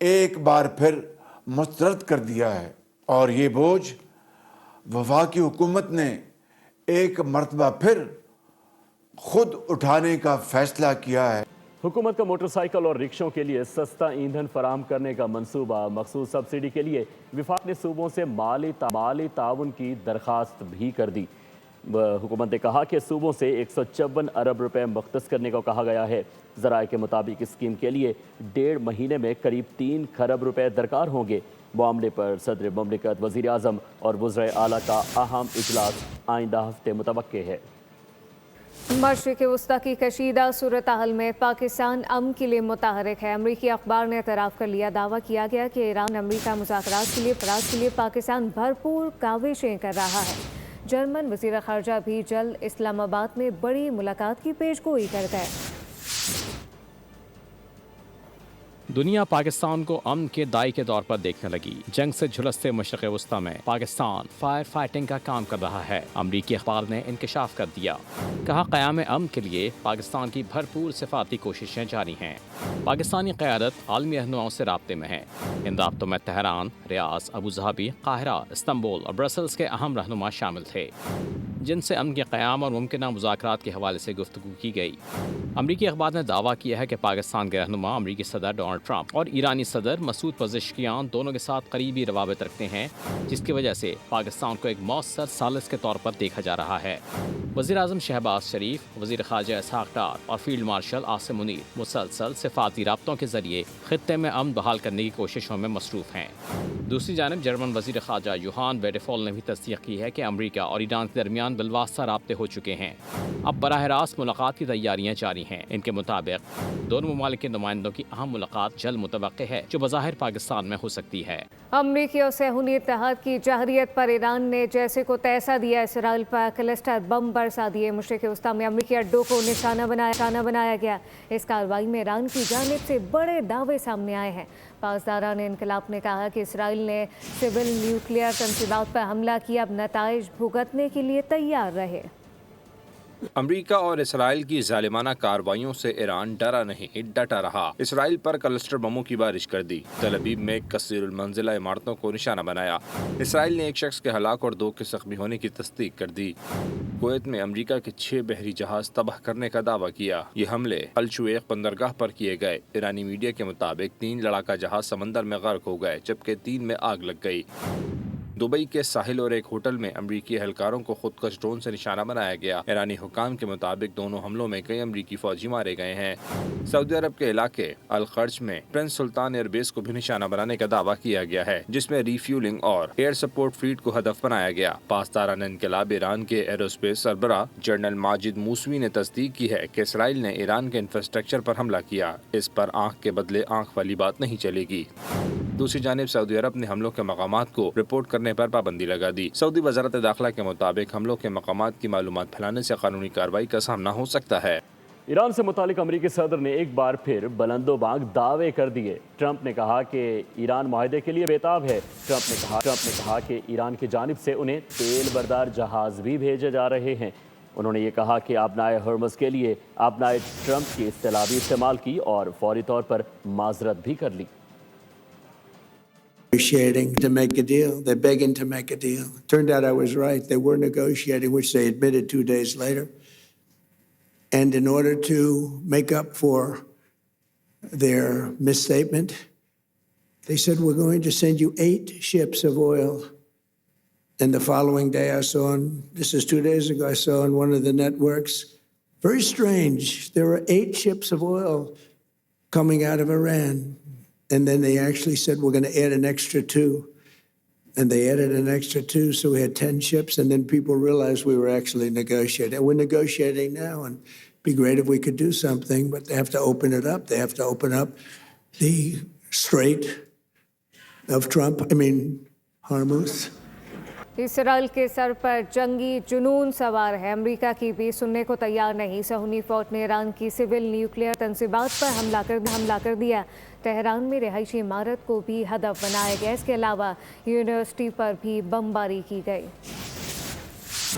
ایک بار پھر مسترد کر دیا ہے اور یہ بوجھ وفاقی حکومت نے ایک مرتبہ پھر خود اٹھانے کا فیصلہ کیا ہے۔ حکومت کا موٹر سائیکل اور رکشوں کے لیے سستا ایندھن فراہم کرنے کا منصوبہ، مخصوص سبسڈی کے لیے وفاق نے صوبوں سے مالی تعاون کی درخواست بھی کر دی۔ حکومت نے کہا کہ صوبوں سے 154 ارب روپے مختص کرنے کو کہا گیا ہے۔ ذرائع کے مطابق اس اسکیم کے لیے 1.5 مہینے میں قریب 3 کھرب روپے درکار ہوں گے۔ معاملے پر صدر مملکت، وزیر اعظم اور وزرائے اعلیٰ کا اہم اجلاس آئندہ ہفتے متوقع ہے۔ مشرق وسطی کی کشیدہ صورتحال میں پاکستان امن کے لیے متحرک ہے۔ امریکی اخبار نے اعتراف کر لیا، دعویٰ کیا گیا کہ ایران امریکہ مذاکرات کے لیے فراز کے لیے پاکستان بھرپور کاوشیں کر رہا ہے۔ جرمن وزیر خارجہ بھی جلد اسلام آباد میں بڑی ملاقات کی پیشگوئی کر گئے۔ دنیا پاکستان کو امن کے دائی کے طور پر دیکھنے لگی۔ جنگ سے جھلستے مشرق وسطی میں پاکستان فائر فائٹنگ کا کام کر رہا ہے۔ امریکی اخبار نے انکشاف کر دیا، کہا قیام امن کے لیے پاکستان کی بھرپور سفارتی کوششیں جاری ہیں۔ پاکستانی قیادت عالمی رہنماؤں سے رابطے میں ہے۔ ان رابطوں میں تہران، ریاض، ابوظہبی، قاہرہ، استنبول اور برسلز کے اہم رہنما شامل تھے، جن سے امن کے قیام اور ممکنہ مذاکرات کے حوالے سے گفتگو کی گئی۔ امریکی اخبار نے دعویٰ کیا ہے کہ پاکستان کے رہنما امریکی صدر ڈونلڈ ٹرمپ اور ایرانی صدر مسعود پزشکیان دونوں کے ساتھ قریبی روابط رکھتے ہیں، جس کی وجہ سے پاکستان کو ایک مؤثر ثالث کے طور پر دیکھا جا رہا ہے۔ وزیر اعظم شہباز شریف، وزیر خارجہ اسحاق ڈار اور فیلڈ مارشل عاصم منیر مسلسل سفارتی رابطوں کے ذریعے خطے میں امن بحال کرنے کی کوششوں میں مصروف ہیں۔ دوسری جانب جرمن وزیر خارجہ یوہان ویڈفول نے بھی تصدیق کی ہے کہ امریکہ اور ایران کے درمیان بالواسطہ رابطے ہو چکے ہیں۔ اب براہ راست ملاقات کی تیاریاں جاری ہیں۔ ان کے مطابق دونوں ممالک کے نمائندوں کی اہم ملاقات جلد متوقع ہے، جو بظاہر پاکستان میں ہو سکتی ہے۔ امریکی اور صہیونی اتحاد کی جارحیت پر ایران نے جیسے کو تیسا دیا، اسرائیل پر کلسٹر بم برسا دیے۔ مشرق وسطی میں امریکی اڈوں کو نشانہ بنایا گیا۔ اس کارروائی میں ایران کی جانب سے بڑے دعوے سامنے آئے ہیں۔ پاسداران انقلاب نے کہا کہ اسرائیل نے سول نیوکلیئر تنصیبات پر حملہ کیا، اب نتائج بھگتنے کے لیے تیار رہے۔ امریکہ اور اسرائیل کی ظالمانہ کارروائیوں سے ایران ڈرا نہیں، ڈٹا رہا۔ اسرائیل پر کلسٹر بموں کی بارش کر دی، تل ابیب میں کثیر المنزلہ عمارتوں کو نشانہ بنایا۔ اسرائیل نے ایک شخص کے ہلاک اور 2 کے زخمی ہونے کی تصدیق کر دی۔ کویت میں امریکہ کے 6 بحری جہاز تباہ کرنے کا دعویٰ کیا۔ یہ حملے الشویخ بندرگاہ پر کیے گئے۔ ایرانی میڈیا کے مطابق 3 لڑاکا جہاز سمندر میں غرق ہو گئے، جبکہ 3 میں آگ لگ گئی۔ دبئی کے ساحل اور ایک ہوٹل میں امریکی اہلکاروں کو خودکش ڈرون سے نشانہ بنایا گیا۔ ایرانی حکام کے مطابق دونوں حملوں میں کئی امریکی فوجی مارے گئے ہیں۔ سعودی عرب کے علاقے الخرج میں پرنس سلطان ایئر بیس کو بھی نشانہ بنانے کا دعویٰ کیا گیا ہے، جس میں ریفیولنگ اور ایئر سپورٹ فلیٹ کو ہدف بنایا گیا۔ پاسداران انقلاب ایران کے ایروسپیس سربراہ جنرل ماجد موسوی نے تصدیق کی ہے کہ اسرائیل نے ایران کے انفراسٹرکچر پر حملہ کیا۔ اس پر آنکھ کے بدلے آنکھ والی بات نہیں چلے گی۔ دوسری جانب سعودی عرب نے حملوں کے مقامات کو رپورٹ کرنے پر پابندی لگا دی۔ سعودی وزارت داخلہ کے مطابق حملوں کے مقامات کی معلومات پھیلانے سے قانونی کارروائی کا سامنا ہو سکتا ہے۔ ایران سے متعلق امریکی صدر نے ایک بار پھر بلند و بانگ دعوے کر دیے۔ ٹرمپ نے کہا کہ ایران معاہدے کے لیے بےتاب ہے۔ ٹرمپ نے کہا کہ ایران کی جانب سے انہیں تیل بردار جہاز بھی بھیجے جا رہے ہیں۔ انہوں نے یہ کہا کہ آبنائے ہرمز کے لیے آبنائے ٹرمپ کی اصطلاح بھی استعمال کی اور فوری طور پر معذرت بھی کر لی۔ Negotiating to make a deal. They're begging to make a deal. Turned out I was right. They were negotiating, which they admitted 2 days later. And in order to make up for their misstatement, they said, we're going to send you 8 ships of oil. And the following day I saw, this is 2 days ago, I saw on one of the networks, very strange, there were 8 ships of oil coming out of Iran. And then they actually said, we're going to add an extra 2. And they added an extra 2, so we had 10 ships. And then people realized we were actually negotiating. We're negotiating now, and it'd be great if we could do something, but they have to open it up. They have to open up the Strait of Hormuz. اسرائیل کے سر پر جنگی جنون سوار ہے، امریکہ کی بھی سننے کو تیار نہیں۔ صہیونی فوج نے ایران کی سول نیوکلیئر تنصیبات پر حملہ کر دیا۔ تہران میں رہائشی عمارت کو بھی ہدف بنایا گیا۔ اس کے علاوہ یونیورسٹی پر بھی بمباری کی گئی۔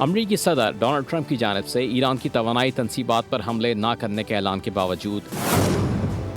امریکی صدر ڈونلڈ ٹرمپ کی جانب سے ایران کی توانائی تنصیبات پر حملے نہ کرنے کے اعلان کے باوجود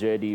JD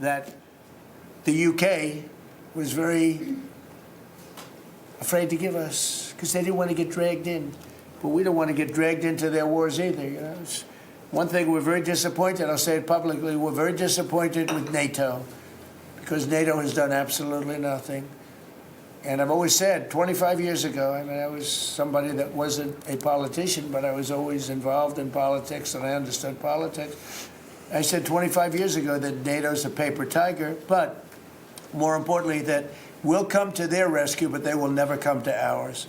That the UK was very afraid to give us because they didn't want to get dragged in, but we don't want to get dragged into their wars either. You know, it's one thing we're very disappointed. I'll say it publicly. We're very disappointed with NATO because NATO has done absolutely nothing. And I've always said, 25 years ago, I mean, I was somebody that wasn't a politician, but I was always involved in politics and I understood politics. I said 25 years ago that NATO's a paper tiger, but more importantly that we'll come to their rescue, but they will never come to ours.